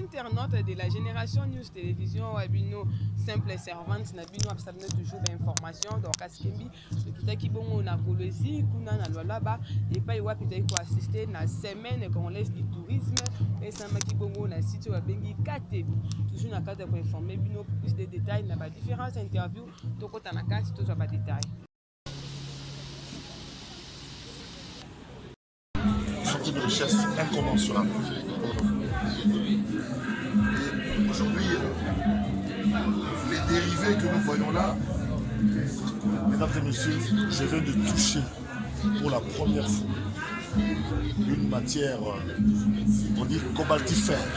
internaute de la génération News Télévision Wabino simple servante Nabino abstamne toujours d'informations donc Askembi le qui bon na Kolwezi kuna na Lualaba et pas iwa peut ko assister na semaine congolaise du tourisme et ça maki bongo na site wa bengi Katebi toujours na cadre pour informer bino plus de détails na ba différentes interviews to kota na kasi to ba détails. De richesse incommensurable. Aujourd'hui, les dérivés que nous voyons là, mesdames et messieurs, je viens de toucher pour la première fois une matière, on dit cobaltifère.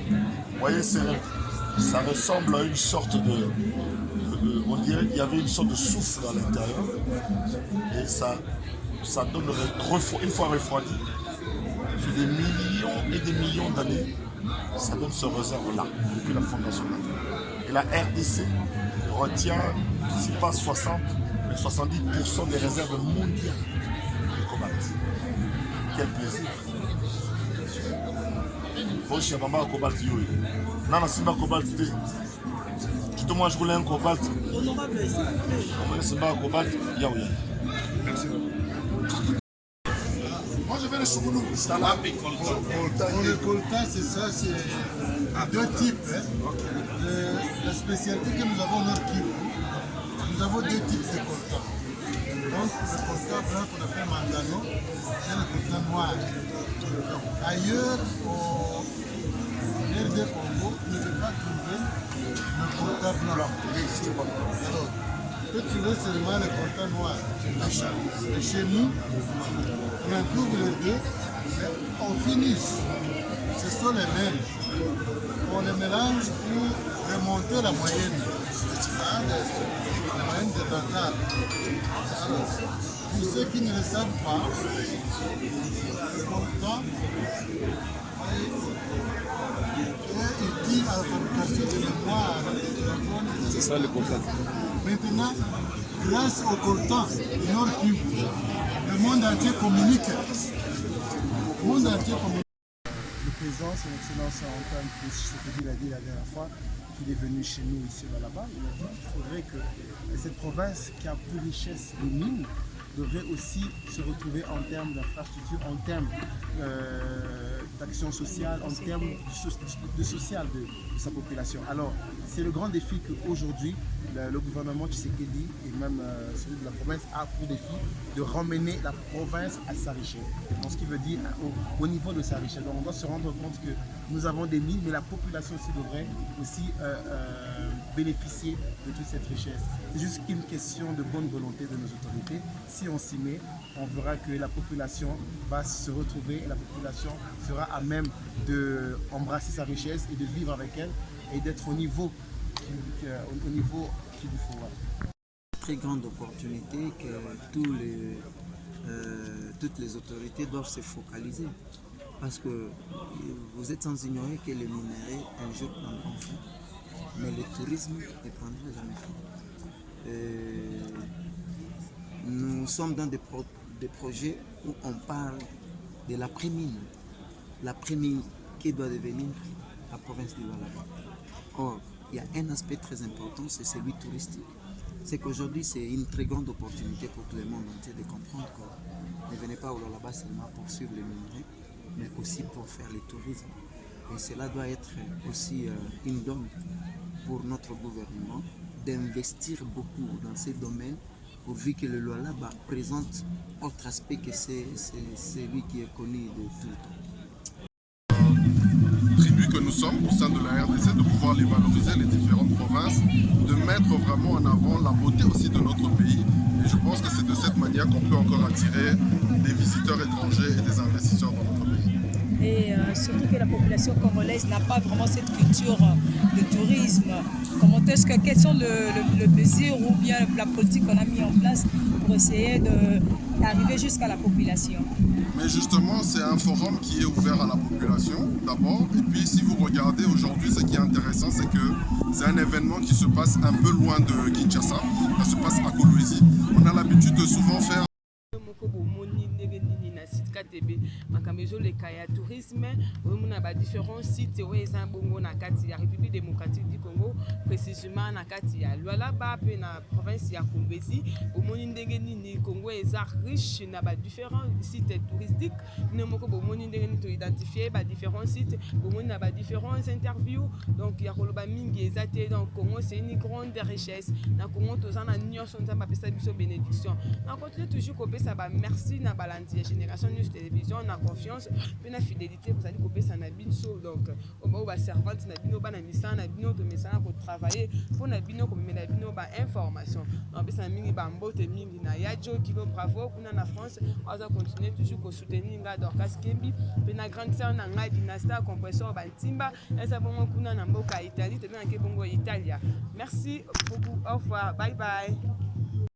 Vous voyez, ça ressemble à une sorte de on dirait qu'il y avait une sorte de souffle à l'intérieur et ça donnerait, une fois refroidi, sur des millions et des millions d'années, ça donne ce réserve-là, depuis la fondation de la Terre. Et la RDC retient, si pas 60, mais 70% des réserves mondiales de cobalt. Quel plaisir! Bon, je suis à cobalt. Non, non, c'est pas cobalt. Justement, je voulais un cobalt. Honorable, s'il vous plaît. C'est pas un cobalt. Merci beaucoup. Moi je vais le Sougoulou. Le coltan, c'est ça, c'est deux types. La spécialité que nous avons au Nord Kivu, nous avons deux types de coltan. Donc le coltan blanc qu'on appelle mandano et le coltan noir. Donc, ailleurs, au RD Congo, vous ne pouvez pas trouver le coltan blanc. Alors, vous pouvez trouver seulement le coltan noir. Et chez nous, on inclut les deux, mais on finit. Ce sont les mêmes. On les mélange pour remonter la moyenne. La moyenne de Dakar. Alors, pour ceux qui ne le savent pas, le coltan est utile à la fabrication de mémoire. C'est ça le coltan. Maintenant, grâce au coltan Nord Kivu, le monde entier communique. Le monde entier communique. Le président, son excellence Antoine Tshisekedi l'a dit la dernière fois qu'il est venu chez nous ici là-bas. Il a dit qu'il faudrait que cette province qui a pour richesse les mines devrait aussi se retrouver en termes d'infrastructures, en termes d'action sociale, en termes de social de sa population. Alors, c'est le grand défi qu'aujourd'hui, le gouvernement Tshisekedi et même celui de la province a pour défi de ramener la province à sa richesse. Donc, ce qui veut dire au niveau de sa richesse. Donc, on doit se rendre compte que nous avons des mines, mais la population aussi devrait aussi bénéficier de toute cette richesse. C'est juste une question de bonne volonté de nos autorités. Si on s'y met, on verra que la population va se retrouver et la population sera à même d'embrasser sa richesse et de vivre avec elle et d'être au niveau qu'il lui faut. Très grande opportunité que toutes les autorités doivent se focaliser. Parce que vous êtes sans ignorer que les minéraux un jour prendront fin. Mais le tourisme ne prendra jamais fin. Nous sommes dans des projets où on parle de l'après-mine. L'après-mine qui doit devenir la province du Lualaba. Or, il y a un aspect très important, c'est celui touristique. C'est qu'aujourd'hui, c'est une très grande opportunité pour tout le monde entier de comprendre que ne venez pas au Lualaba seulement pour suivre les minerais, mais aussi pour faire le tourisme. Et cela doit être aussi une donne pour notre gouvernement d'investir beaucoup dans ces domaines, pourvu que le Lualaba présente autre aspect que c'est celui qui est connu de tout le temps. Tribu que nous sommes au sein de la RDC, de pouvoir les valoriser, les différentes provinces, de mettre vraiment en avant la beauté aussi de notre pays. Et je pense que c'est de cette manière qu'on peut encore attirer des visiteurs étrangers et des investisseurs dans notre pays. Et surtout que la population congolaise n'a pas vraiment cette culture de tourisme. Quelles sont les mesures ou bien la politique qu'on a mis en place pour essayer d'arriver jusqu'à la population? Mais justement, c'est un forum qui est ouvert à la population d'abord. Et puis si vous regardez aujourd'hui, ce qui est intéressant, c'est que c'est un événement qui se passe un peu loin de Kinshasa. Ça se passe à Kolwezi. On a l'habitude de souvent faire na site KTB makambo ezoleka ya tourisme omona ba différents sites oyo eza bongo na kati ya République démocratique du Congo, précisément na kati ya Lualaba pe na province ya Kolwezi. Bomoni ndenge nini Congo eza riche na ba différents sites touristiques, nemoko bomoni ndenge nini to identifier ba différents sites, bomoni na ba différents interviews. Donc ya koloba mingi eza te, donc Congo c'est une grande richesse. Na Congo tozana nyonso nzamba pesa biso bénédiction. On continue toujours kopesa ba merci na balandi ya Génération News Télévision na confiance pe na fidélité vous allez kopesa na binso. Donc au ba servante na bino bana misana na bino to misana ko travailler pour na bino ko mena bino ba information. On pesa mingi ba mbote mingi na yajo kilo bravo kuna na France. On va continuer toujours ko soutenir nga Dorcas Kembi pe na grande sœur na nga Dynastar compresseur Bantimba esa bongo kuna na mboka Italie te bien ke bongo Italia. Merci beaucoup, au revoir, bye bye.